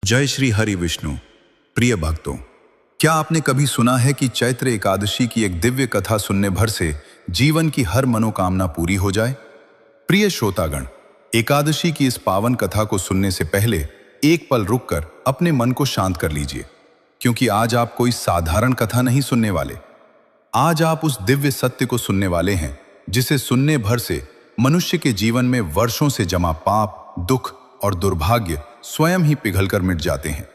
जय श्री हरि विष्णु। प्रिय भक्तों, क्या आपने कभी सुना है कि चैत्र एकादशी की एक दिव्य कथा सुनने भर से जीवन की हर मनोकामना पूरी हो जाए? प्रिय श्रोतागण, एकादशी की इस पावन कथा को सुनने से पहले एक पल रुककर अपने मन को शांत कर लीजिए, क्योंकि आज आप कोई साधारण कथा नहीं सुनने वाले। आज आप उस दिव्य सत्य को सुनने वाले हैं जिसे सुनने भर से मनुष्य के जीवन में वर्षों से जमा पाप, दुख और दुर्भाग्य स्वयं ही पिघलकर मिट जाते हैं।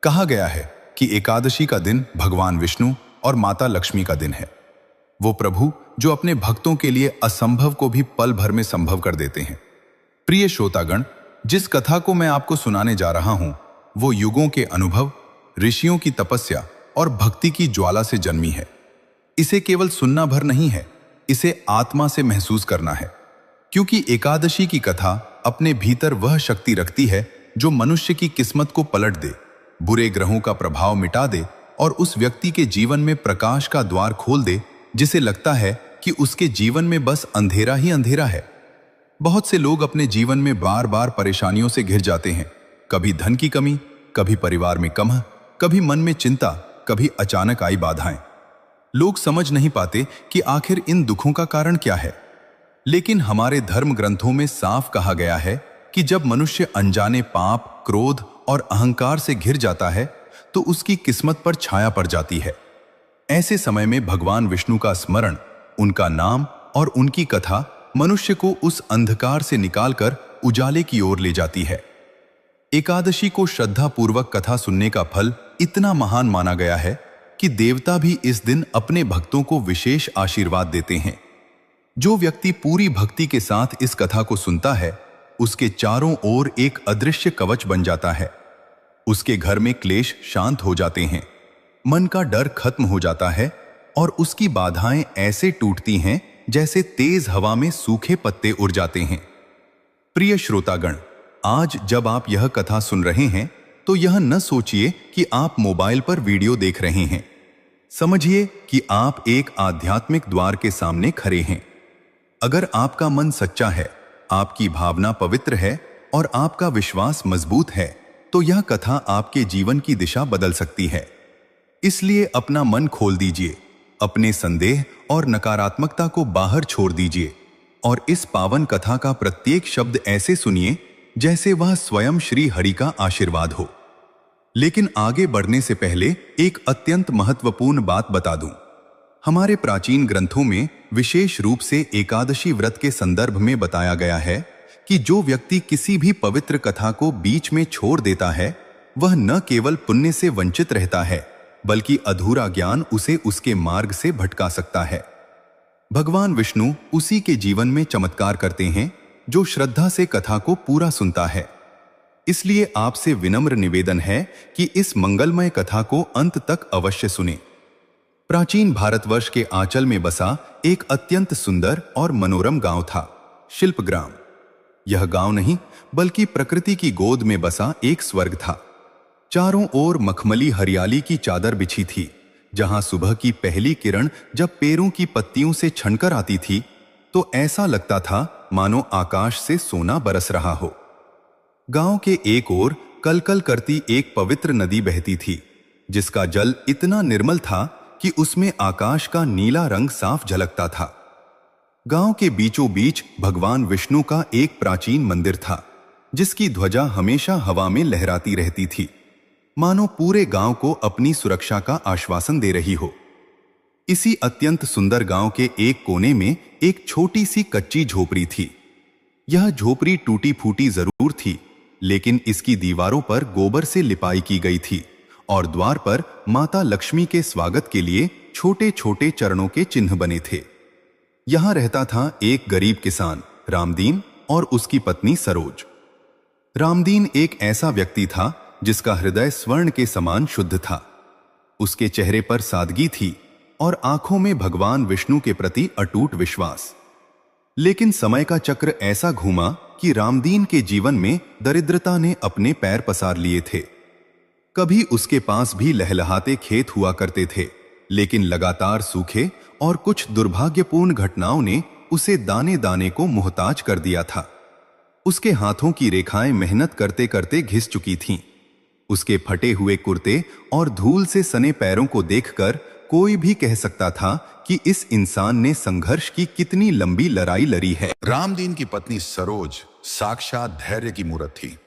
कहा गया है कि एकादशी का दिन भगवान विष्णु और माता लक्ष्मी का दिन है। वो प्रभु जो अपने भक्तों के लिए असंभव को भी पल भर में संभव कर देते हैं। प्रिय श्रोतागण, जिस कथा को मैं आपको सुनाने जा रहा हूं, वो युगों के अनुभव, ऋषियों की तपस्या और भक्ति की ज्वाला से जन्मी है। इसे केवल सुनना भर नहीं है, इसे आत्मा से महसूस करना है, क्योंकि एकादशी की कथा अपने भीतर वह शक्ति रखती है जो मनुष्य की किस्मत को पलट दे, बुरे ग्रहों का प्रभाव मिटा दे और उस व्यक्ति के जीवन में प्रकाश का द्वार खोल दे जिसे लगता है कि उसके जीवन में बस अंधेरा ही अंधेरा है। बहुत से लोग अपने जीवन में बार बार परेशानियों से घिर जाते हैं। कभी धन की कमी, कभी परिवार में कलह, कभी मन में चिंता, कभी अचानक आई बाधाएं। लोग समझ नहीं पाते कि आखिर इन दुखों का कारण क्या है। लेकिन हमारे धर्म ग्रंथों में साफ कहा गया है कि जब मनुष्य अनजाने पाप, क्रोध और अहंकार से घिर जाता है तो उसकी किस्मत पर छाया पड़ जाती है। ऐसे समय में भगवान विष्णु का स्मरण, उनका नाम और उनकी कथा मनुष्य को उस अंधकार से निकालकर उजाले की ओर ले जाती है। एकादशी को श्रद्धापूर्वक कथा सुनने का फल इतना महान माना गया है कि देवता भी इस दिन अपने भक्तों को विशेष आशीर्वाद देते हैं। जो व्यक्ति पूरी भक्ति के साथ इस कथा को सुनता है, उसके चारों ओर एक अदृश्य कवच बन जाता है। उसके घर में क्लेश शांत हो जाते हैं, मन का डर खत्म हो जाता है और उसकी बाधाएं ऐसे टूटती हैं जैसे तेज हवा में सूखे पत्ते उड़ जाते हैं। प्रिय श्रोतागण, आज जब आप यह कथा सुन रहे हैं तो यह न सोचिए कि आप मोबाइल पर वीडियो देख रहे हैं। समझिए कि आप एक आध्यात्मिक द्वार के सामने खड़े हैं। अगर आपका मन सच्चा है, आपकी भावना पवित्र है और आपका विश्वास मजबूत है, तो यह कथा आपके जीवन की दिशा बदल सकती है। इसलिए अपना मन खोल दीजिए, अपने संदेह और नकारात्मकता को बाहर छोड़ दीजिए और इस पावन कथा का प्रत्येक शब्द ऐसे सुनिए जैसे वह स्वयं श्री हरि का आशीर्वाद हो। लेकिन आगे बढ़ने से पहले एक अत्यंत महत्वपूर्ण बात बता दूं। हमारे प्राचीन ग्रंथों में विशेष रूप से एकादशी व्रत के संदर्भ में बताया गया है कि जो व्यक्ति किसी भी पवित्र कथा को बीच में छोड़ देता है, वह न केवल पुण्य से वंचित रहता है, बल्कि अधूरा ज्ञान उसे उसके मार्ग से भटका सकता है। भगवान विष्णु उसी के जीवन में चमत्कार करते हैं जो श्रद्धा से कथा को पूरा सुनता है। इसलिए आपसे विनम्र निवेदन है कि इस मंगलमय कथा को अंत तक अवश्य सुनें। प्राचीन भारतवर्ष के आंचल में बसा एक अत्यंत सुंदर और मनोरम गांव था, शिल्पग्राम। यह गांव नहीं बल्कि प्रकृति की गोद में बसा एक स्वर्ग था। चारों ओर मखमली हरियाली की चादर बिछी थी, जहां सुबह की पहली किरण जब पेड़ों की पत्तियों से छनकर आती थी तो ऐसा लगता था मानो आकाश से सोना बरस रहा हो। गांव के एक ओर कलकल करती एक पवित्र नदी बहती थी, जिसका जल इतना निर्मल था कि उसमें आकाश का नीला रंग साफ झलकता था। गांव के बीचों बीच भगवान विष्णु का एक प्राचीन मंदिर था, जिसकी ध्वजा हमेशा हवा में लहराती रहती थी, मानो पूरे गांव को अपनी सुरक्षा का आश्वासन दे रही हो। इसी अत्यंत सुंदर गांव के एक कोने में एक छोटी सी कच्ची झोपड़ी थी। यह झोपड़ी टूटी फूटी जरूर थी, लेकिन इसकी दीवारों पर गोबर से लिपाई की गई थी और द्वार पर माता लक्ष्मी के स्वागत के लिए छोटे छोटे चरणों के चिन्ह बने थे। यहां रहता था एक गरीब किसान रामदीन और उसकी पत्नी सरोज। रामदीन एक ऐसा व्यक्ति था जिसका हृदय स्वर्ण के समान शुद्ध था। उसके चेहरे पर सादगी थी और आंखों में भगवान विष्णु के प्रति अटूट विश्वास। लेकिन समय का चक्र ऐसा घूमा कि रामदीन के जीवन में दरिद्रता ने अपने पैर पसार लिए थे। कभी उसके पास भी लहलहाते खेत हुआ करते थे, लेकिन लगातार सूखे और कुछ दुर्भाग्यपूर्ण घटनाओं ने उसे दाने दाने को मुहताज कर दिया था। उसके हाथों की रेखाएं मेहनत करते करते घिस चुकी थीं। उसके फटे हुए कुर्ते और धूल से सने पैरों को देखकर कोई भी कह सकता था कि इस इंसान ने संघर्ष की कितनी लंबी लड़ाई लड़ी है। रामदीन की पत्नी सरोज साक्षात धैर्य की मूरत थी।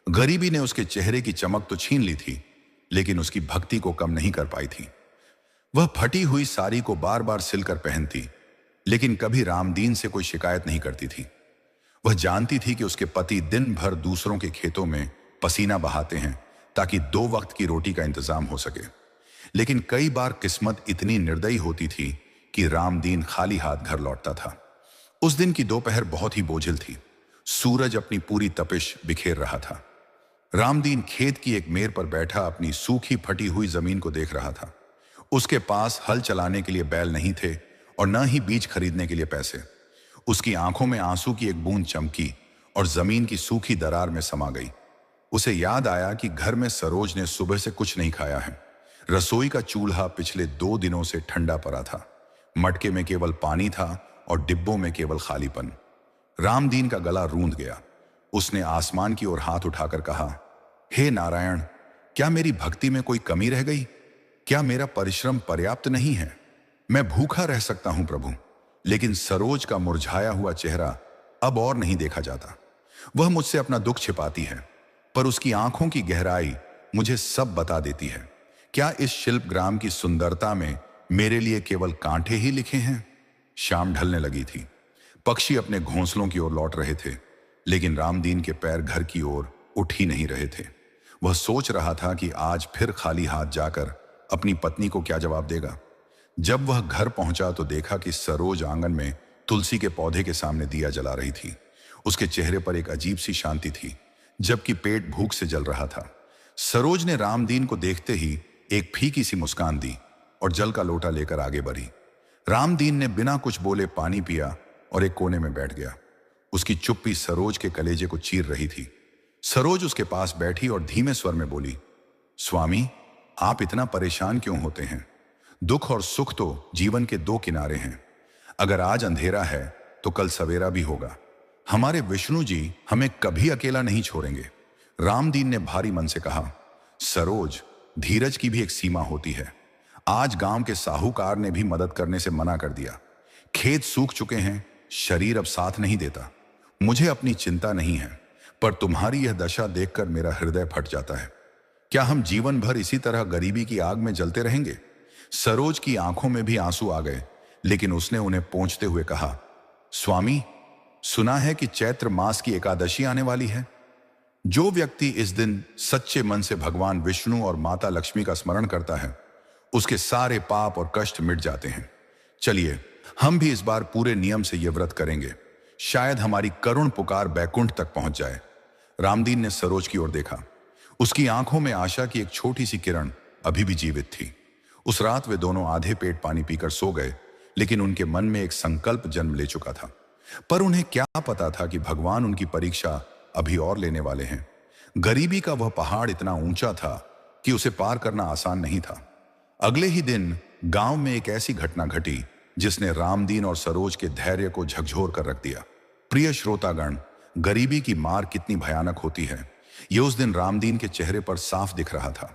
गरीबी ने उसके चेहरे की चमक तो छीन ली थी, लेकिन उसकी भक्ति को कम नहीं कर पाई थी। वह फटी हुई साड़ी को बार बार सिलकर पहनती, लेकिन कभी रामदीन से कोई शिकायत नहीं करती थी। वह जानती थी कि उसके पति दिन भर दूसरों के खेतों में पसीना बहाते हैं ताकि 2 वक्त की रोटी का इंतजाम हो सके। लेकिन कई बार किस्मत इतनी निर्दयी होती थी कि रामदीन खाली हाथ घर लौटता था। उस दिन की दोपहर बहुत ही बोझिल थी। सूरज अपनी पूरी तपिश बिखेर रहा था। रामदीन खेत की एक मेर पर बैठा अपनी सूखी फटी हुई जमीन को देख रहा था। उसके पास हल चलाने के लिए बैल नहीं थे और न ही बीज खरीदने के लिए पैसे। उसकी आंखों में आंसू की एक बूंद चमकी और जमीन की सूखी दरार में समा गई। उसे याद आया कि घर में सरोज ने सुबह से कुछ नहीं खाया है। रसोई का चूल्हा पिछले 2 दिनों से ठंडा पड़ा था। मटके में केवल पानी था और डिब्बों में केवल खालीपन। रामदीन का गला रूंध गया। उसने आसमान की ओर हाथ उठाकर कहा, हे नारायण, क्या मेरी भक्ति में कोई कमी रह गई? क्या मेरा परिश्रम पर्याप्त नहीं है? मैं भूखा रह सकता हूं प्रभु, लेकिन सरोज का मुरझाया हुआ चेहरा अब और नहीं देखा जाता। वह मुझसे अपना दुख छिपाती है, पर उसकी आंखों की गहराई मुझे सब बता देती है। क्या इस शिल्प ग्राम की सुंदरता में मेरे लिए केवल कांटे ही लिखे हैं? शाम ढलने लगी थी। पक्षी अपने घोंसलों की ओर लौट रहे थे, लेकिन रामदीन के पैर घर की ओर उठ ही नहीं रहे थे। वह सोच रहा था कि आज फिर खाली हाथ जाकर अपनी पत्नी को क्या जवाब देगा। जब वह घर पहुंचा तो देखा कि सरोज आंगन में तुलसी के पौधे के सामने दिया जला रही थी। उसके चेहरे पर एक अजीब सी शांति थी, जबकि पेट भूख से जल रहा था। सरोज ने रामदीन को देखते ही एक फीकी सी मुस्कान दी और जल का लोटा लेकर आगे बढ़ी। रामदीन ने बिना कुछ बोले पानी पिया और एक कोने में बैठ गया। उसकी चुप्पी सरोज के कलेजे को चीर रही थी। सरोज उसके पास बैठी और धीमे स्वर में बोली, स्वामी, आप इतना परेशान क्यों होते हैं? दुख और सुख तो जीवन के 2 किनारे हैं। अगर आज अंधेरा है तो कल सवेरा भी होगा। हमारे विष्णु जी हमें कभी अकेला नहीं छोड़ेंगे। रामदीन ने भारी मन से कहा, सरोज, धीरज की भी एक सीमा होती है। आज गांव के साहूकार ने भी मदद करने से मना कर दिया। खेत सूख चुके हैं, शरीर अब साथ नहीं देता। मुझे अपनी चिंता नहीं है, पर तुम्हारी यह दशा देखकर मेरा हृदय फट जाता है। क्या हम जीवन भर इसी तरह गरीबी की आग में जलते रहेंगे? सरोज की आंखों में भी आंसू आ गए, लेकिन उसने उन्हें पोंछते हुए कहा, स्वामी, सुना है कि चैत्र मास की एकादशी आने वाली है। जो व्यक्ति इस दिन सच्चे मन से भगवान विष्णु और माता लक्ष्मी का स्मरण करता है, उसके सारे पाप और कष्ट मिट जाते हैं। चलिए, हम भी इस बार पूरे नियम से यह व्रत करेंगे। शायद हमारी करुण पुकार बैकुंठ तक पहुंच जाए। रामदीन ने सरोज की ओर देखा। उसकी आंखों में आशा की एक छोटी सी किरण अभी भी जीवित थी। उस रात वे दोनों आधे पेट पानी पीकर सो गए, लेकिन उनके मन में एक संकल्प जन्म ले चुका था। पर उन्हें क्या पता था कि भगवान उनकी परीक्षा अभी और लेने वाले हैं। गरीबी का वह पहाड़ इतना ऊंचा था कि उसे पार करना आसान नहीं था। अगले ही दिन गांव में एक ऐसी घटना घटी जिसने रामदीन और सरोज के धैर्य को झकझोर कर रख दिया। प्रिय श्रोतागण, गरीबी की मार कितनी भयानक होती है, यह उस दिन रामदीन के चेहरे पर साफ दिख रहा था।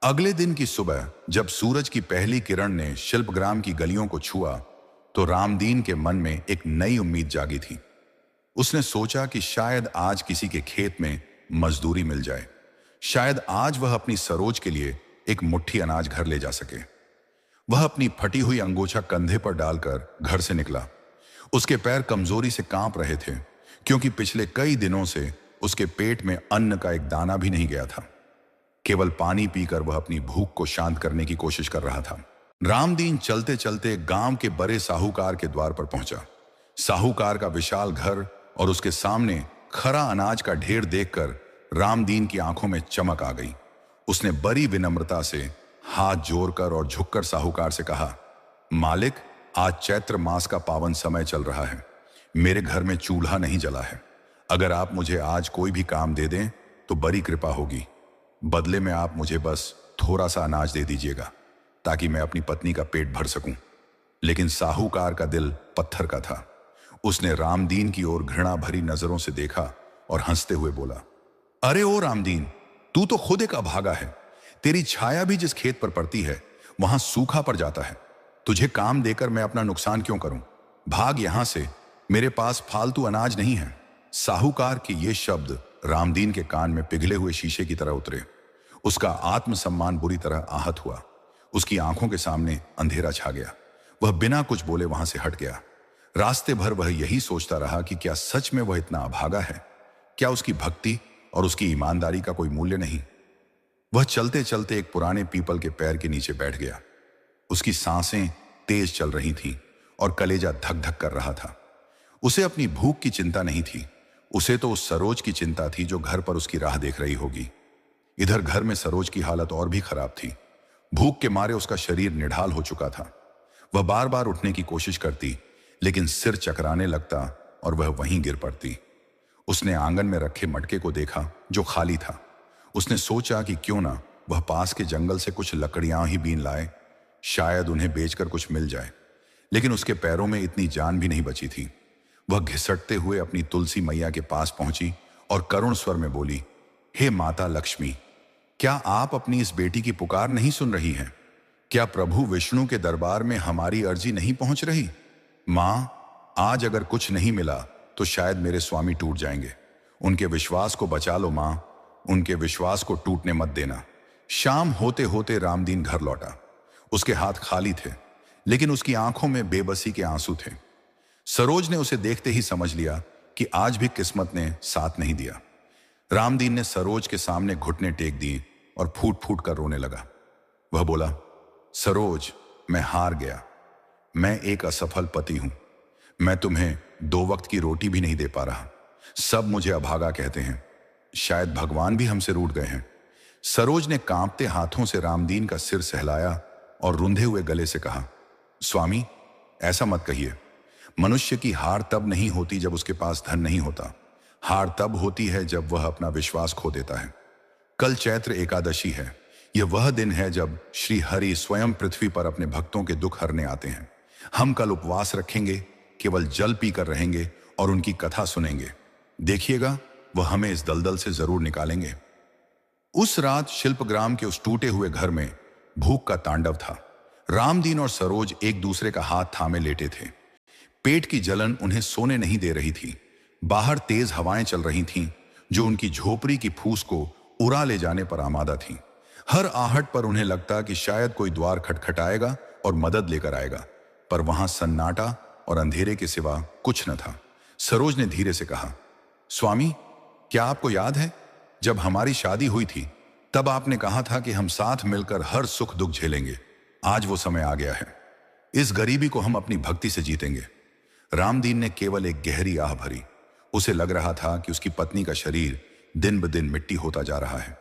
अगले दिन की सुबह जब सूरज की पहली किरण ने शिल्पग्राम की गलियों को छुआ, तो रामदीन के मन में एक नई उम्मीद जागी थी। उसने सोचा कि शायद आज किसी के खेत में मजदूरी मिल जाए। शायद आज वह अपनी सरोज के लिए एक मुट्ठी अनाज घर ले जा सके। वह अपनी फटी हुई अंगोछा कंधे पर डालकर घर से निकला। उसके पैर कमजोरी से कांप रहे थे, क्योंकि पिछले कई दिनों से उसके पेट में अन्न का एक दाना भी नहीं गया था। केवल पानी पीकर वह अपनी भूख को शांत करने की कोशिश कर रहा था। रामदीन चलते चलते गांव के बड़े साहूकार के द्वार पर पहुंचा। साहूकार का विशाल घर और उसके सामने खरा अनाज का ढेर देखकर रामदीन की आंखों में चमक आ गई। उसने बड़ी विनम्रता से हाथ जोड़कर और झुककर साहूकार से कहा, मालिक, आज चैत्र मास का पावन समय चल रहा है। मेरे घर में चूल्हा नहीं जला है। अगर आप मुझे आज कोई भी काम दे दें तो बड़ी कृपा होगी। बदले में आप मुझे बस थोड़ा सा अनाज दे दीजिएगा, ताकि मैं अपनी पत्नी का पेट भर सकूं। लेकिन साहूकार का दिल पत्थर का था। उसने रामदीन की ओर घृणा भरी नजरों से देखा और हंसते हुए बोला, अरे ओ रामदीन, तू तो खुद एक अभागा है। तेरी छाया भी जिस खेत पर पड़ती है वहां सूखा पड़ जाता है। तुझे काम देकर मैं अपना नुकसान क्यों करूं? भाग यहां से, मेरे पास फालतू अनाज नहीं है। साहूकार के ये शब्द रामदीन के कान में पिघले हुए शीशे की तरह उतरे। उसका आत्मसम्मान बुरी तरह आहत हुआ। उसकी आंखों के सामने अंधेरा छा गया। वह बिना कुछ बोले वहां से हट गया। रास्ते भर वह यही सोचता रहा कि क्या सच में वह इतना अभागा है? क्या उसकी भक्ति और उसकी ईमानदारी का कोई मूल्य नहीं? वह चलते चलते एक पुराने पीपल के पैर के नीचे बैठ गया। उसकी सांसें तेज चल रही थीं और कलेजा धक धक कर रहा था। उसे अपनी भूख की चिंता नहीं थी, उसे तो उस सरोज की चिंता थी जो घर पर उसकी राह देख रही होगी। इधर घर में सरोज की हालत और भी खराब थी। भूख के मारे उसका शरीर निढाल हो चुका था। वह बार बार उठने की कोशिश करती, लेकिन सिर चकराने लगता और वह वहीं गिर पड़ती। उसने आंगन में रखे मटके को देखा जो खाली था। उसने सोचा कि क्यों ना वह पास के जंगल से कुछ लकड़ियां ही बीन लाए, शायद उन्हें बेचकर कुछ मिल जाए। लेकिन उसके पैरों में इतनी जान भी नहीं बची थी। वह घिसटते हुए अपनी तुलसी मैया के पास पहुंची और करुण स्वर में बोली, हे माता लक्ष्मी, क्या आप अपनी इस बेटी की पुकार नहीं सुन रही हैं? क्या प्रभु विष्णु के दरबार में हमारी अर्जी नहीं पहुंच रही? मां, आज अगर कुछ नहीं मिला तो शायद मेरे स्वामी टूट जाएंगे। उनके विश्वास को बचा लो मां, उनके विश्वास को टूटने मत देना। शाम होते होते रामदीन घर लौटा। उसके हाथ खाली थे, लेकिन उसकी आंखों में बेबसी के आंसू थे। सरोज ने उसे देखते ही समझ लिया कि आज भी किस्मत ने साथ नहीं दिया। रामदीन ने सरोज के सामने घुटने टेक दिए और फूट फूट कर रोने लगा। वह बोला, सरोज, मैं हार गया। मैं एक असफल पति हूं। मैं तुम्हें 2 वक्त की रोटी भी नहीं दे पा रहा। सब मुझे अभागा कहते हैं। शायद भगवान भी हमसे रूठ गए हैं। सरोज ने कांपते हाथों से रामदीन का सिर सहलाया और रुंधे हुए गले से कहा, स्वामी, ऐसा मत कहिए। मनुष्य की हार तब नहीं होती जब उसके पास धन नहीं होता। हार तब होती है जब वह अपना विश्वास खो देता है। कल चैत्र एकादशी है। यह वह दिन है जब श्री हरि स्वयं पृथ्वी पर अपने भक्तों के दुख हरने आते हैं। हम कल उपवास रखेंगे, केवल जल पीकर रहेंगे और उनकी कथा सुनेंगे। देखिएगा, वह हमें इस दलदल से जरूर निकालेंगे। उस रात शिल्पग्राम के उस टूटे हुए घर में भूख का तांडव था। रामदीन और सरोज एक दूसरे का हाथ थामे लेटे थे। पेट की जलन उन्हें सोने नहीं दे रही थी। बाहर तेज हवाएं चल रही थीं, जो उनकी झोपड़ी की फूस को उड़ा ले जाने पर आमादा थीं। हर आहट पर उन्हें लगता कि शायद कोई द्वार खटखटाएगा और मदद लेकर आएगा, पर वहां सन्नाटा और अंधेरे के सिवा कुछ न था। सरोज ने धीरे से कहा, स्वामी, क्या आपको याद है जब हमारी शादी हुई थी तब आपने कहा था कि हम साथ मिलकर हर सुख दुख झेलेंगे। आज वो समय आ गया है। इस गरीबी को हम अपनी भक्ति से जीतेंगे। रामदीन ने केवल एक गहरी आह भरी। उसे लग रहा था कि उसकी पत्नी का शरीर दिन ब दिन मिट्टी होता जा रहा है।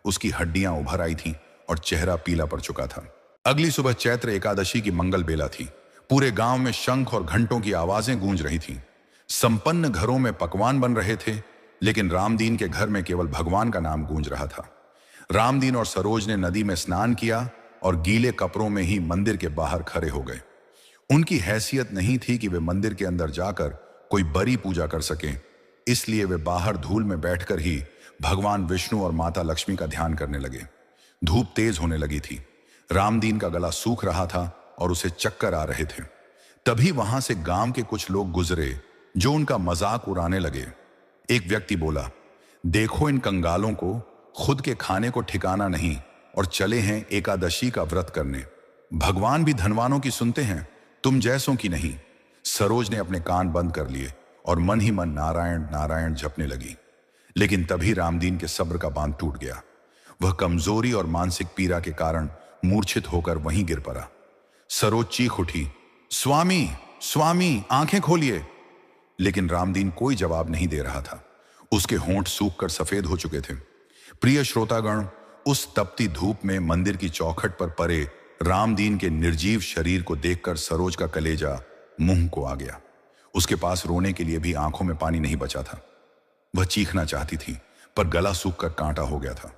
उसकी हड्डियां उभर आई थीं और चेहरा पीला पड़ चुका था। अगली सुबह चैत्र एकादशी की मंगल बेला थी। पूरे गांव में शंख और घंटों की आवाजें गूंज रही थीं। संपन्न घरों में पकवान बन रहे थे, लेकिन रामदीन के घर में केवल भगवान का नाम गूंज रहा था। रामदीन और सरोज ने नदी में स्नान किया और गीले कपड़ों में ही मंदिर के बाहर खड़े हो गए। उनकी हैसियत नहीं थी कि वे मंदिर के अंदर जाकर कोई बड़ी पूजा कर सकें, इसलिए वे बाहर धूल में बैठकर ही भगवान विष्णु और माता लक्ष्मी का ध्यान करने लगे। धूप तेज होने लगी थी। रामदीन का गला सूख रहा था और उसे चक्कर आ रहे थे। तभी वहां से गांव के कुछ लोग गुजरे जो उनका मजाक उड़ाने लगे। एक व्यक्ति बोला, देखो इन कंगालों को, खुद के खाने को ठिकाना नहीं और चले हैं एकादशी का व्रत करने। भगवान भी धनवानों की सुनते हैं, तुम जैसों की नहीं। सरोज ने अपने कान बंद कर लिए और मन ही मन नारायण नारायण जपने लगी। लेकिन तभी रामदीन के सब्र का बांध टूट गया। वह कमजोरी और मानसिक पीड़ा के कारण मूर्छित होकर वहीं गिर पड़ा। सरोज चीख उठी, स्वामी, स्वामी, आंखें खोलिए। लेकिन रामदीन कोई जवाब नहीं दे रहा था। उसके होंठ सूखकर सफेद हो चुके थे। प्रिय श्रोतागण, उस तपती धूप में मंदिर की चौखट पर पड़े रामदीन के निर्जीव शरीर को देखकर सरोज का कलेजा मुंह को आ गया। उसके पास रोने के लिए भी आंखों में पानी नहीं बचा था। वह चीखना चाहती थी, पर गला सूखकर कांटा हो गया था।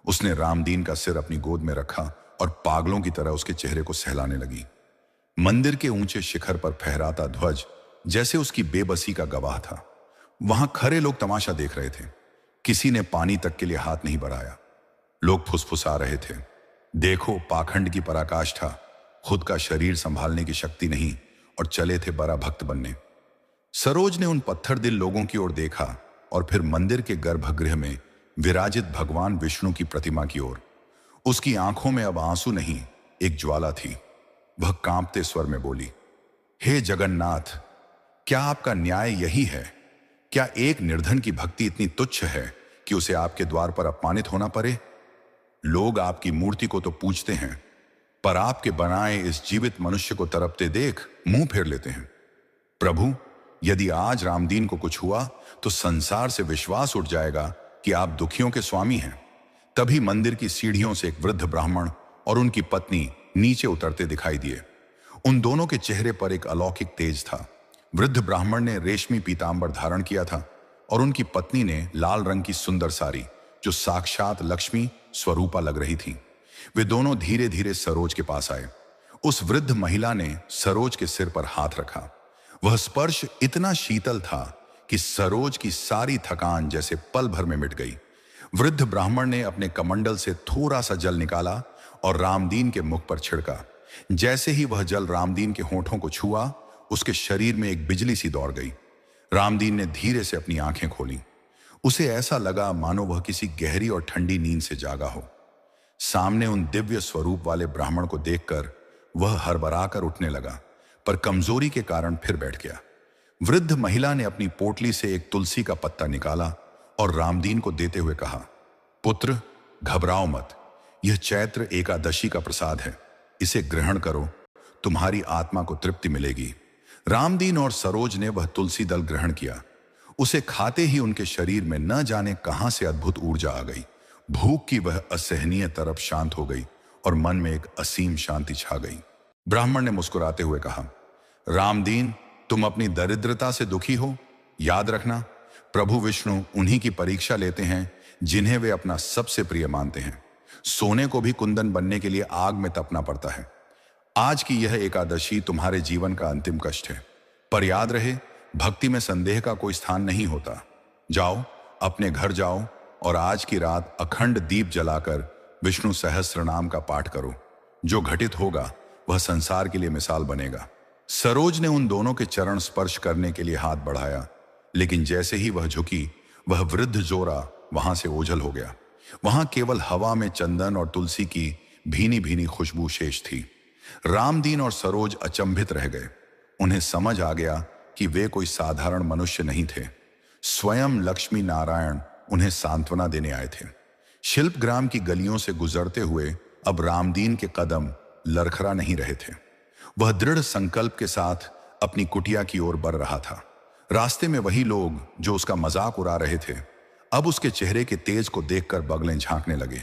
उसने रामदीन का सिर अपनी गोद में रखा और पागलों की तरह उसके चेहरे को सहलाने लगी। मंदिर के ऊंचे शिखर पर फहराता ध्वज जैसे उसकी बेबसी का गवाह था। वहां खड़े लोग तमाशा देख रहे थे। किसी ने पानी तक के लिए हाथ नहीं बढ़ाया। लोग फुसफुसा रहे थे, देखो पाखंड की पराकाष्ठा, खुद का शरीर संभालने की शक्ति नहीं और चले थे बड़ा भक्त बनने। सरोज ने उन पत्थर दिल लोगों की ओर देखा और फिर मंदिर के गर्भगृह में विराजित भगवान विष्णु की प्रतिमा की ओर। उसकी आंखों में अब आंसू नहीं, एक ज्वाला थी। वह कांपते स्वर में बोली, हे जगन्नाथ, क्या आपका न्याय यही है? क्या एक निर्धन की भक्ति इतनी तुच्छ है कि उसे आपके द्वार पर अपमानित होना पड़े? लोग आपकी मूर्ति को तो पूजते हैं, पर आपके बनाए इस जीवित मनुष्य को तड़पते देख मुंह फेर लेते हैं। प्रभु, यदि आज रामदीन को कुछ हुआ तो संसार से विश्वास उठ जाएगा कि आप दुखियों के स्वामी हैं। तभी मंदिर की सीढ़ियों से एक वृद्ध ब्राह्मण और उनकी पत्नी नीचे उतरते दिखाई दिए। उन दोनों के चेहरे पर एक अलौकिक तेज था। वृद्ध ब्राह्मण ने रेशमी पीतांबर धारण किया था और उनकी पत्नी ने लाल रंग की सुंदर साड़ी, जो साक्षात लक्ष्मी स्वरूपा लग रही थी। वे दोनों धीरे धीरे सरोज के पास आए। उस वृद्ध महिला ने सरोज के सिर पर हाथ रखा। वह स्पर्श इतना शीतल था कि सरोज की सारी थकान जैसे पल भर में मिट गई। वृद्ध ब्राह्मण ने अपने कमंडल से थोड़ा सा जल निकाला और रामदीन के मुख पर छिड़का। जैसे ही वह जल रामदीन के होठों को छुआ, उसके शरीर में एक बिजली सी दौड़ गई। रामदीन ने धीरे से अपनी आंखें खोली। उसे ऐसा लगा मानो वह किसी गहरी और ठंडी नींद से जागा हो। सामने उन दिव्य स्वरूप वाले ब्राह्मण को देखकर वह हड़बड़ाकर उठने लगा, पर कमजोरी के कारण फिर बैठ गया। वृद्ध महिला ने अपनी पोटली से एक तुलसी का पत्ता निकाला और रामदीन को देते हुए कहा, पुत्र, घबराओ मत, यह चैत्र एकादशी का प्रसाद है, इसे ग्रहण करो, तुम्हारी आत्मा को तृप्ति मिलेगी। रामदीन और सरोज ने वह तुलसी दल ग्रहण किया। उसे खाते ही उनके शरीर में न जाने कहां से अद्भुत ऊर्जा आ गई। भूख की वह असहनीय तरफ शांत हो गई और मन में एक असीम शांति छा गई। ब्राह्मण ने मुस्कुराते हुए कहा, रामदीन, तुम अपनी दरिद्रता से दुखी हो? याद रखना, प्रभु विष्णु उन्हीं की परीक्षा लेते हैं जिन्हें वे अपना सबसे प्रिय मानते हैं। सोने को भी कुंदन बनने के लिए आग में तपना पड़ता है। आज की यह एकादशी तुम्हारे जीवन का अंतिम कष्ट है, पर याद रहे, भक्ति में संदेह का कोई स्थान नहीं होता। जाओ, अपने घर जाओ और आज की रात अखंड दीप जलाकर विष्णु सहस्त्र नाम का पाठ करो। जो घटित होगा वह संसार के लिए मिसाल बनेगा। सरोज ने उन दोनों के चरण स्पर्श करने के लिए हाथ बढ़ाया, लेकिन जैसे ही वह झुकी, वह वृद्ध जोरा वहां से ओझल हो गया। वहां केवल हवा में चंदन और तुलसी की भीनी भीनी खुशबू शेष थी। रामदीन और सरोज अचंभित रह गए। उन्हें समझ आ गया कि वे कोई साधारण मनुष्य नहीं थे। स्वयं लक्ष्मी नारायण उन्हें सांत्वना देने आए थे। शिल्पग्राम की गलियों से गुजरते हुए अब रामदीन के कदम लरखरा नहीं रहे थे। वह दृढ़ संकल्प के साथ अपनी कुटिया की ओर बढ़ रहा था। रास्ते में वही लोग जो उसका मजाक उड़ा रहे थे, अब उसके चेहरे के तेज को देखकर बगलें झांकने लगे।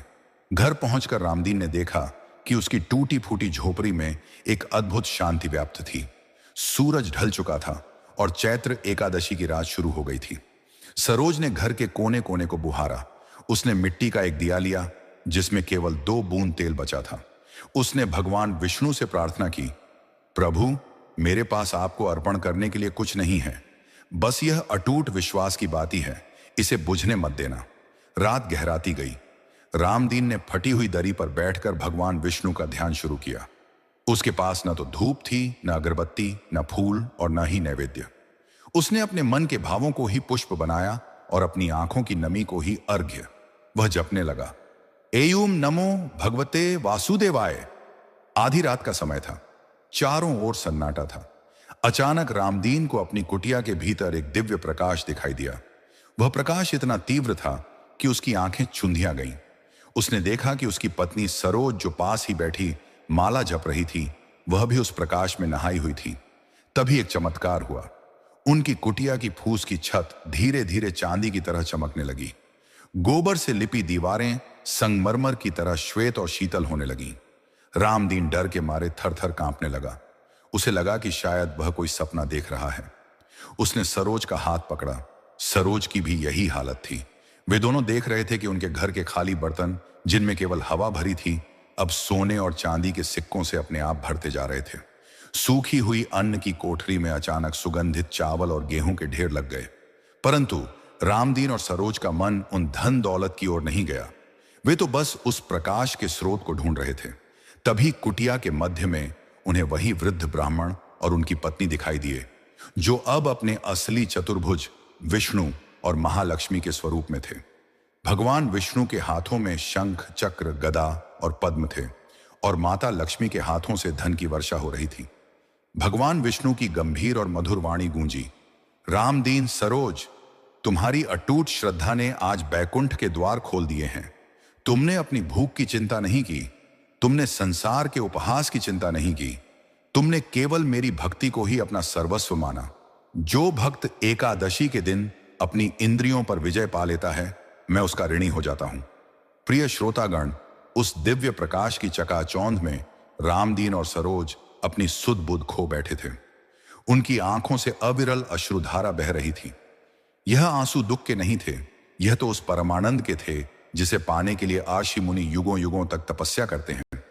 घर पहुंचकर रामदीन ने देखा कि उसकी टूटी फूटी झोपड़ी में एक अद्भुत शांति व्याप्त थी। सूरज ढल चुका था और चैत्र एकादशी की रात शुरू हो गई थी। सरोज ने घर के कोने कोने को बुहारा। उसने मिट्टी का एक दिया लिया जिसमें केवल 2 बूंद तेल बचा था। उसने भगवान विष्णु से प्रार्थना की, प्रभु, मेरे पास आपको अर्पण करने के लिए कुछ नहीं है, बस यह अटूट विश्वास की बात ही है, इसे बुझने मत देना। रात गहराती गई। रामदीन ने फटी हुई दरी पर बैठकर भगवान विष्णु का ध्यान शुरू किया। उसके पास न तो धूप थी, न अगरबत्ती, न फूल और न ही नैवेद्य। उसने अपने मन के भावों को ही पुष्प बनाया और अपनी आंखों की नमी को ही अर्घ्य। वह जपने लगा, एयूम नमो भगवते वासुदेवाय। आधी रात का समय था। चारों ओर सन्नाटा था। अचानक रामदीन को अपनी कुटिया के भीतर एक दिव्य प्रकाश दिखाई दिया। वह प्रकाश इतना तीव्र था कि उसकी आंखें चुंधिया गईं। उसने देखा कि उसकी पत्नी सरोज, जो पास ही बैठी माला जप रही थी, वह भी उस प्रकाश में नहाई हुई थी। तभी एक चमत्कार हुआ। उनकी कुटिया की फूस की छत धीरे धीरे चांदी की तरह चमकने लगी। गोबर से लिपी दीवारें संगमरमर की तरह श्वेत और शीतल होने लगीं। रामदीन डर के मारे थर थर कांपने लगा। उसे लगा कि शायद वह कोई सपना देख रहा है। उसने सरोज का हाथ पकड़ा। सरोज की भी यही हालत थी। वे दोनों देख रहे थे कि उनके घर के खाली बर्तन, जिनमें केवल हवा भरी थी, अब सोने और चांदी के सिक्कों से अपने आप भरते जा रहे थे। सूखी हुई अन्न की कोठरी में अचानक सुगंधित चावल और गेहूं के ढेर लग गए। परंतु रामदीन और सरोज का मन उन धन दौलत की ओर नहीं गया। वे तो बस उस प्रकाश के स्रोत को ढूंढ रहे थे। तभी कुटिया के मध्य में उन्हें वही वृद्ध ब्राह्मण और उनकी पत्नी दिखाई दिए, जो अब अपने असली चतुर्भुज विष्णु और महालक्ष्मी के स्वरूप में थे। भगवान विष्णु के हाथों में शंख, चक्र, गदा और पद्म थे और माता लक्ष्मी के हाथों से धन की वर्षा हो रही थी। भगवान विष्णु की गंभीर और मधुर वाणी गूंजी, रामदीन, सरोज, तुम्हारी अटूट श्रद्धा ने आज बैकुंठ के द्वार खोल दिए हैं। तुमने अपनी भूख की चिंता नहीं की, तुमने संसार के उपहास की चिंता नहीं की, तुमने केवल मेरी भक्ति को ही अपना सर्वस्व माना। जो भक्त एकादशी के दिन अपनी इंद्रियों पर विजय पा लेता है, मैं उसका ऋणी हो जाता हूं। प्रिय श्रोतागण, उस दिव्य प्रकाश की चकाचौंध में रामदीन और सरोज अपनी सुध बुध खो बैठे थे। उनकी आंखों से अविरल अश्रुधारा बह रही थी। यह आंसू दुख के नहीं थे, यह तो उस परमानंद के थे जिसे पाने के लिए आशी मुनि युगों युगों तक तपस्या करते हैं।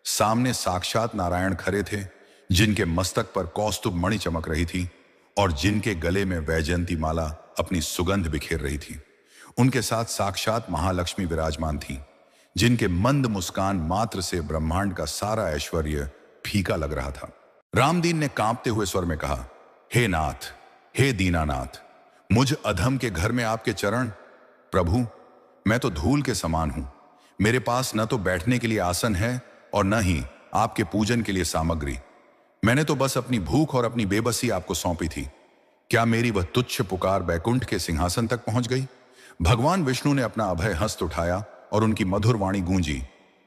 सामने साक्षात नारायण खड़े थे, जिनके मस्तक पर कौस्तुभ मणि चमक रही थी और जिनके गले में वैजयंती माला अपनी सुगंध बिखेर रही थी। उनके साथ साक्षात महालक्ष्मी विराजमान थी, जिनके मंद मुस्कान मात्र से ब्रह्मांड का सारा ऐश्वर्य फीका लग रहा था। रामदीन ने कांपते हुए स्वर में कहा, हे नाथ, हे दीनानाथ, मुझ अधम के घर में आपके चरण। प्रभु, मैं तो धूल के समान हूं। मेरे पास न तो बैठने के लिए आसन है और न ही आपके पूजन के लिए सामग्री। मैंने तो बस अपनी भूख और अपनी बेबसी आपको सौंपी थी। क्या मेरी वह तुच्छ पुकार बैकुंठ के सिंहासन तक पहुंच गई? भगवान विष्णु ने अपना अभय हस्त उठाया और उनकी मधुर वाणी गूंजी,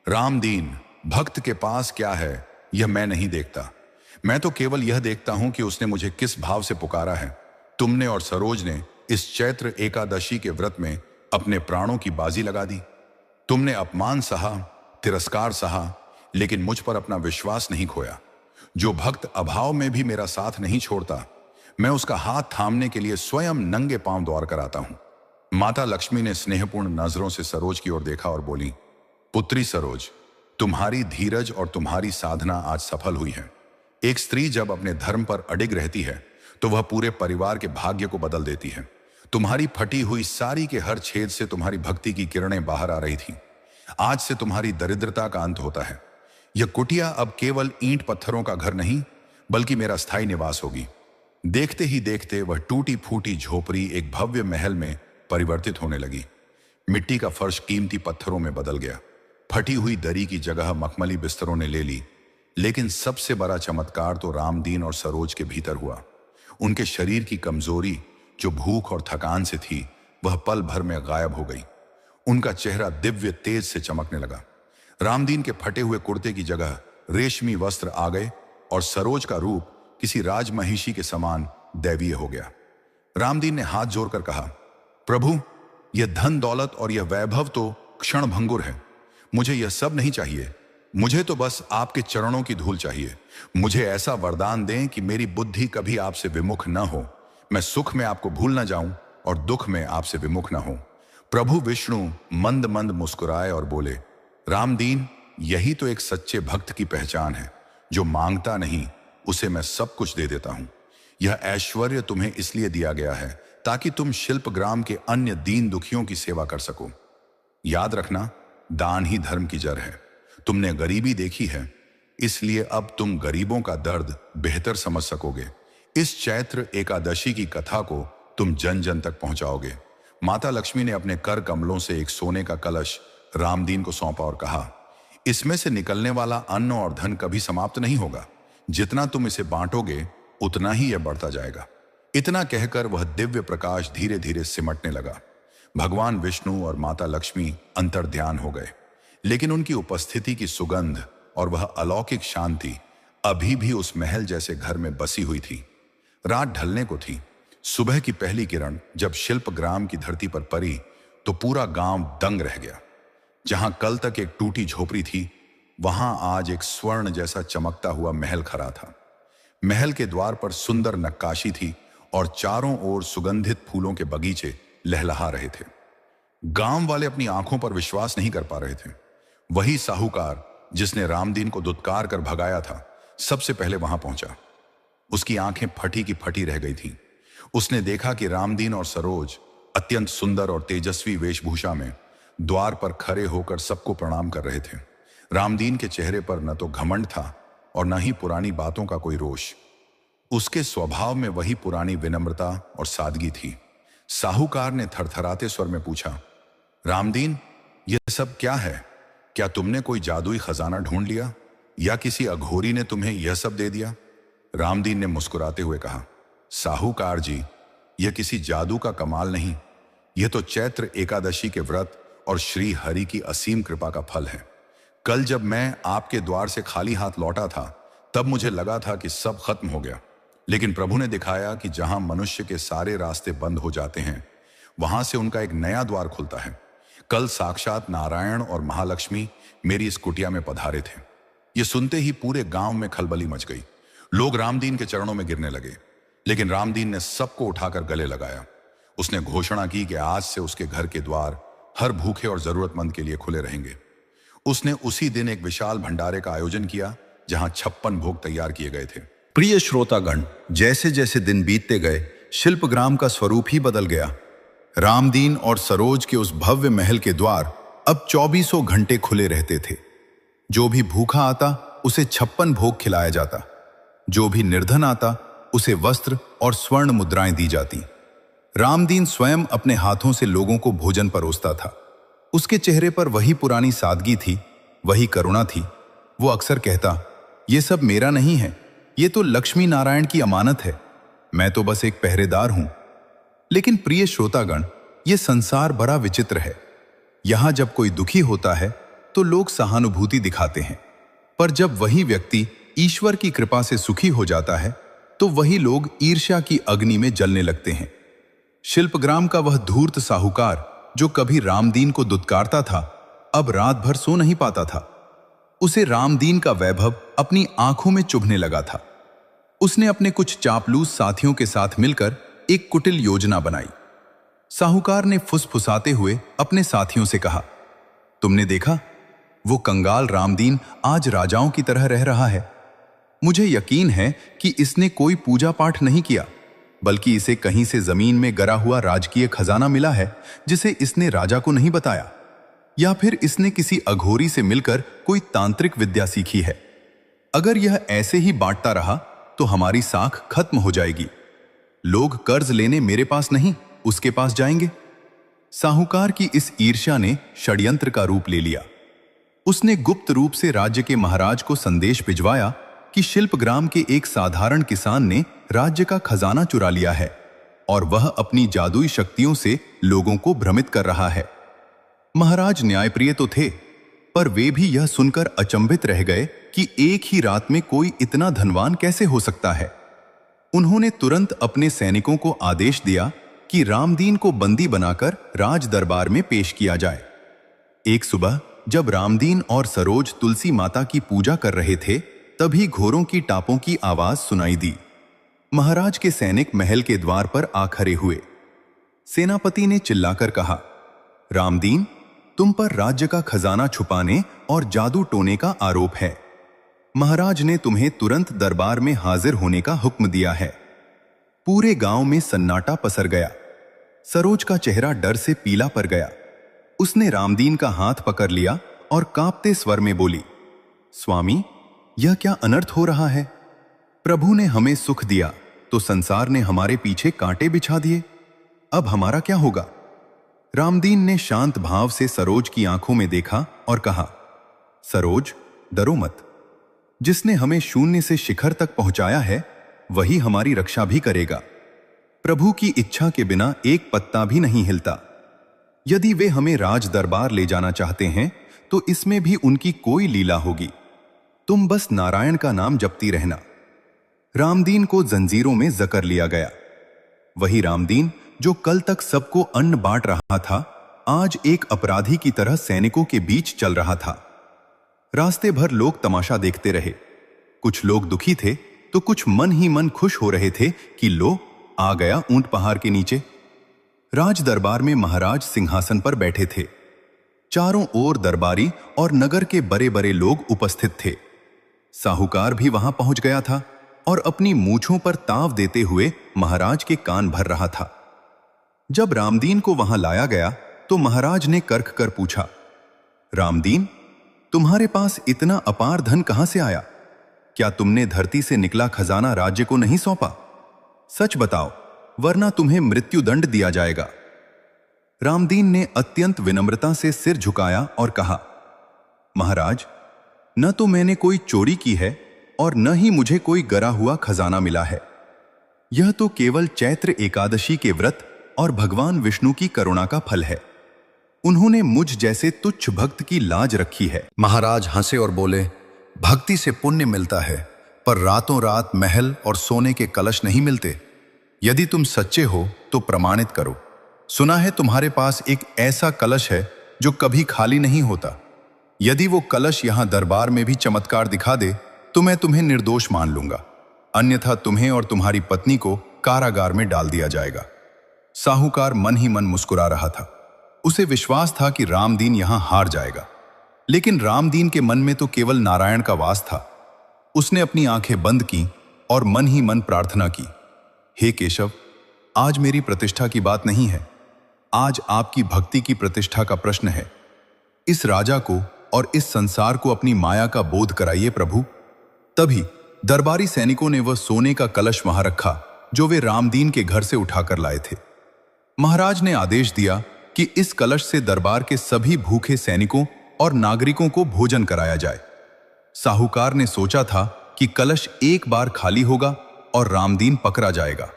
रामदीन, भक्त के पास क्या है यह मैं नहीं देखता। मैं तो केवल यह देखता हूं कि उसने मुझे किस भाव से पुकारा है। तुमने और सरोज ने इस चैत्र एकादशी के व्रत में अपने प्राणों की बाजी लगा दी। तुमने अपमान सहा, तिरस्कार सहा, लेकिन मुझ पर अपना विश्वास नहीं खोया। जो भक्त अभाव में भी मेरा साथ नहीं छोड़ता, मैं उसका हाथ थामने के लिए स्वयं नंगे पांव दौड़ कर आता हूं। माता लक्ष्मी ने स्नेहपूर्ण नजरों से सरोज की ओर देखा और बोली, पुत्री सरोज, तुम्हारी धीरज और तुम्हारी साधना आज सफल हुई है। एक स्त्री जब अपने धर्म पर अडिग रहती है तो वह पूरे परिवार के भाग्य को बदल देती है। तुम्हारी फटी हुई साड़ी के हर छेद से तुम्हारी भक्ति की किरणें बाहर आ रही थीं। आज से तुम्हारी दरिद्रता का अंत होता है। यह कुटिया अब केवल ईंट पत्थरों का घर नहीं, बल्कि मेरा स्थायी निवास होगी। देखते ही देखते वह टूटी फूटी झोपड़ी एक भव्य महल में परिवर्तित होने लगी। मिट्टी का फर्श कीमती पत्थरों में बदल गया। फटी हुई दरी की जगह मखमली बिस्तरों ने ले ली। लेकिन सबसे बड़ा चमत्कार तो रामदीन और सरोज के भीतर हुआ। उनके शरीर की कमजोरी, जो भूख और थकान से थी, वह पल भर में गायब हो गई। उनका चेहरा दिव्य तेज से चमकने लगा। रामदीन के फटे हुए कुर्ते की जगह रेशमी वस्त्र आ गए और सरोज का रूप किसी राजमहिषी के समान दैवीय हो गया। रामदीन ने हाथ जोड़कर कहा, प्रभु, यह धन दौलत और यह वैभव तो क्षण भंगुर है। मुझे यह सब नहीं चाहिए। मुझे तो बस आपके चरणों की धूल चाहिए। मुझे ऐसा वरदान दें कि मेरी बुद्धि कभी आपसे विमुख न हो। मैं सुख में आपको भूल न जाऊं और दुख में आपसे विमुख न हो। प्रभु विष्णु मंद मंद मुस्कुराए और बोले, रामदीन, यही तो एक सच्चे भक्त की पहचान है। जो मांगता नहीं, उसे मैं सब कुछ दे देता हूं। यह ऐश्वर्य तुम्हें इसलिए दिया गया है ताकि तुम शिल्पग्राम के अन्य दीन दुखियों की सेवा कर सको। याद रखना, दान ही धर्म की जड़ है। तुमने गरीबी देखी है, इसलिए अब तुम गरीबों का दर्द बेहतर समझ सकोगे। इस चैत्र एकादशी की कथा को तुम जन जन तक पहुंचाओगे। माता लक्ष्मी ने अपने कर कमलों से एक सोने का कलश रामदीन को सौंपा और कहा, इसमें से निकलने वाला अन्न और धन कभी समाप्त नहीं होगा। जितना तुम इसे बांटोगे, उतना ही यह बढ़ता जाएगा। इतना कहकर वह दिव्य प्रकाश धीरे धीरे सिमटने लगा। भगवान विष्णु और माता लक्ष्मी अंतर्ध्यान हो गए, लेकिन उनकी उपस्थिति की सुगंध और वह अलौकिक शांति अभी भी उस महल जैसे घर में बसी हुई थी। रात ढलने को थी। सुबह की पहली किरण जब शिल्पग्राम की धरती पर पड़ी तो पूरा गांव दंग रह गया। जहां कल तक एक टूटी झोपड़ी थी, वहां आज एक स्वर्ण जैसा चमकता हुआ महल खड़ा था। महल के द्वार पर सुंदर नक्काशी थी और चारों ओर सुगंधित फूलों के बगीचे लहलहा रहे थे। गांव वाले अपनी आंखों पर विश्वास नहीं कर पा रहे थे। वही साहूकार जिसने रामदीन को दुत्कार कर भगाया था, सबसे पहले वहां पहुंचा। उसकी आंखें फटी की फटी रह गई थीं। उसने देखा कि रामदीन और सरोज अत्यंत सुंदर और तेजस्वी वेशभूषा में द्वार पर खड़े होकर सबको प्रणाम कर रहे थे। रामदीन के चेहरे पर न तो घमंड था और न ही पुरानी बातों का कोई रोष। उसके स्वभाव में वही पुरानी विनम्रता और सादगी थी। साहूकार ने थरथराते स्वर में पूछा, रामदीन, यह सब क्या है? क्या तुमने कोई जादुई खजाना ढूंढ लिया या किसी अघोरी ने तुम्हें यह सब दे दिया? रामदीन ने मुस्कुराते हुए कहा, साहूकार जी, यह किसी जादू का कमाल नहीं, यह तो चैत्र एकादशी के व्रत और श्री हरि की असीम कृपा का फल है। कल जब मैं आपके द्वार से खाली हाथ लौटा था, तब मुझे लगा था कि सब खत्म हो गया, लेकिन प्रभु ने दिखाया कि जहां मनुष्य के सारे रास्ते बंद हो जाते हैं, वहां से उनका एक नया द्वार खुलता है। कल साक्षात नारायण और महालक्ष्मी मेरी इस कुटिया में पधारे थे। यह सुनते ही पूरे गांव में खलबली मच गई। लोग रामदीन के चरणों में गिरने लगे, लेकिन रामदीन ने सबको उठाकर गले लगाया। उसने घोषणा की कि आज से उसके घर के द्वार हर भूखे और जरूरतमंद के लिए खुले रहेंगे। उसने उसी दिन एक विशाल भंडारे का आयोजन किया, जहां 56 भोग तैयार किए गए थे। प्रिय श्रोतागण, जैसे जैसे दिन बीतते गए, शिल्पग्राम का स्वरूप ही बदल गया। रामदीन और सरोज के उस भव्य महल के द्वार अब 24 घंटे खुले रहते थे। जो भी भूखा आता उसे 56 भोग खिलाया जाता, जो भी निर्धन आता उसे वस्त्र और स्वर्ण मुद्राएं दी जाती। रामदीन स्वयं अपने हाथों से लोगों को भोजन परोसता था। उसके चेहरे पर वही पुरानी सादगी थी, वही करुणा थी। वो अक्सर कहता, ये सब मेरा नहीं है, ये तो लक्ष्मी नारायण की अमानत है, मैं तो बस एक पहरेदार हूं। लेकिन प्रिय श्रोतागण, ये संसार बड़ा विचित्र है। यहां जब कोई दुखी होता है तो लोग सहानुभूति दिखाते हैं, पर जब वही व्यक्ति ईश्वर की कृपा से सुखी हो जाता है तो वही लोग ईर्ष्या की अग्नि में जलने लगते हैं। शिल्पग्राम का वह धूर्त साहूकार जो कभी रामदीन को दुत्कारता था, अब रात भर सो नहीं पाता था। उसे रामदीन का वैभव अपनी आंखों में चुभने लगा था। उसने अपने कुछ चापलूस साथियों के साथ मिलकर एक कुटिल योजना बनाई। साहूकार ने फुसफुसाते हुए अपने साथियों से कहा, तुमने देखा, वो कंगाल रामदीन आज राजाओं की तरह रह रहा है। मुझे यकीन है कि इसने कोई पूजा पाठ नहीं किया, बल्कि इसे कहीं से जमीन में गरा हुआ राजकीय खजाना मिला है, जिसे इसने राजा को नहीं बताया, या फिर इसने किसी अघोरी से मिलकर कोई तांत्रिक विद्या सीखी है। अगर यह ऐसे ही बांटता रहा तो हमारी साख खत्म हो जाएगी। लोग कर्ज लेने मेरे पास नहीं, उसके पास जाएंगे। साहूकार की इस ईर्ष्या ने षड्यंत्र का रूप ले लिया। उसने गुप्त रूप से राज्य के महाराज को संदेश भिजवाया कि शिल्पग्राम के एक साधारण किसान ने राज्य का खजाना चुरा लिया है और वह अपनी जादुई शक्तियों से लोगों को भ्रमित कर रहा है। महाराज न्यायप्रिय तो थे, पर वे भी यह सुनकर अचंभित रह गए कि एक ही रात में कोई इतना धनवान कैसे हो सकता है। उन्होंने तुरंत अपने सैनिकों को आदेश दिया कि रामदीन को बंदी बनाकर राज दरबार में पेश किया जाए। एक सुबह जब रामदीन और सरोज तुलसी माता की पूजा कर रहे थे, तभी घोड़ों की टापों की आवाज सुनाई दी। महाराज के सैनिक महल के द्वार पर आ खड़े हुए। सेनापति ने चिल्लाकर कहा, रामदीन, तुम पर राज्य का खजाना छुपाने और जादू टोने का आरोप है। महाराज ने तुम्हें तुरंत दरबार में हाजिर होने का हुक्म दिया है। पूरे गांव में सन्नाटा पसर गया। सरोज का चेहरा डर से पीला पड़ गया। उसने रामदीन का हाथ पकड़ लिया और कांपते स्वर में बोली, स्वामी, यह क्या अनर्थ हो रहा है? प्रभु ने हमें सुख दिया तो संसार ने हमारे पीछे कांटे बिछा दिए। अब हमारा क्या होगा? रामदीन ने शांत भाव से सरोज की आंखों में देखा और कहा, सरोज, डरो मत। जिसने हमें शून्य से शिखर तक पहुंचाया है, वही हमारी रक्षा भी करेगा। प्रभु की इच्छा के बिना एक पत्ता भी नहीं हिलता। यदि वे हमें राज दरबार ले जाना चाहते हैं तो इसमें भी उनकी कोई लीला होगी। तुम बस नारायण का नाम जपती रहना। रामदीन को जंजीरों में जकड़ लिया गया। वही रामदीन जो कल तक सबको अन्न बांट रहा था, आज एक अपराधी की तरह सैनिकों के बीच चल रहा था। रास्ते भर लोग तमाशा देखते रहे। कुछ लोग दुखी थे तो कुछ मन ही मन खुश हो रहे थे कि लो, आ गया ऊंट पहाड़ के नीचे। राज दरबार में महाराज सिंहासन पर बैठे थे। चारों ओर दरबारी और नगर के बड़े बड़े लोग उपस्थित थे। साहूकार भी वहां पहुंच गया था और अपनी मूंछों पर ताव देते हुए महाराज के कान भर रहा था। जब रामदीन को वहां लाया गया तो महाराज ने कर्क कर पूछा, रामदीन, तुम्हारे पास इतना अपार धन कहां से आया? क्या तुमने धरती से निकला खजाना राज्य को नहीं सौंपा? सच बताओ, वरना तुम्हें मृत्युदंड दिया जाएगा। रामदीन ने अत्यंत विनम्रता से सिर झुकाया और कहा, महाराज, न तो मैंने कोई चोरी की है और न ही मुझे कोई गरा हुआ खजाना मिला है। यह तो केवल चैत्र एकादशी के व्रत और भगवान विष्णु की करुणा का फल है। उन्होंने मुझ जैसे तुच्छ भक्त की लाज रखी है। महाराज हंसे और बोले, भक्ति से पुण्य मिलता है, पर रातों रात महल और सोने के कलश नहीं मिलते। यदि तुम सच्चे हो तो प्रमाणित करो। सुना है तुम्हारे पास एक ऐसा कलश है जो कभी खाली नहीं होता। यदि वो कलश यहां दरबार में भी चमत्कार दिखा दे तो मैं तुम्हें निर्दोष मान लूंगा, अन्यथा तुम्हें और तुम्हारी पत्नी को कारागार में डाल दिया जाएगा। साहूकार मन ही मन मुस्कुरा रहा था। उसे विश्वास था कि रामदीन यहां हार जाएगा, लेकिन रामदीन के मन में तो केवल नारायण का वास था। उसने अपनी आंखें बंद की और मन ही मन प्रार्थना की, हे केशव, आज मेरी प्रतिष्ठा की बात नहीं है, आज आपकी भक्ति की प्रतिष्ठा का प्रश्न है। इस राजा को और इस संसार को अपनी माया का बोध कराइए प्रभु। तभी दरबारी सैनिकों ने वह सोने का कलश वहां रखा जो वे रामदीन के घर से उठाकर लाए थे। महाराज ने आदेश दिया कि इस कलश से दरबार के सभी भूखे सैनिकों और नागरिकों को भोजन कराया जाए। साहूकार ने सोचा था कि कलश एक बार खाली होगा और रामदीन पकड़ा जाएगा,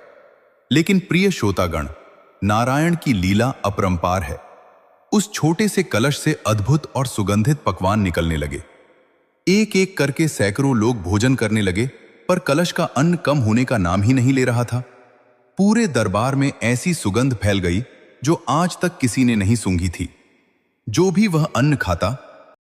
लेकिन प्रिय श्रोतागण, नारायण की लीला अपरंपार है। उस छोटे से कलश से अद्भुत और सुगंधित पकवान निकलने लगे। एक एक करके सैकड़ों लोग भोजन करने लगे, पर कलश का अन्न कम होने का नाम ही नहीं ले रहा था। पूरे दरबार में ऐसी सुगंध फैल गई जो आज तक किसी ने नहीं सूंघी थी। जो भी वह अन्न खाता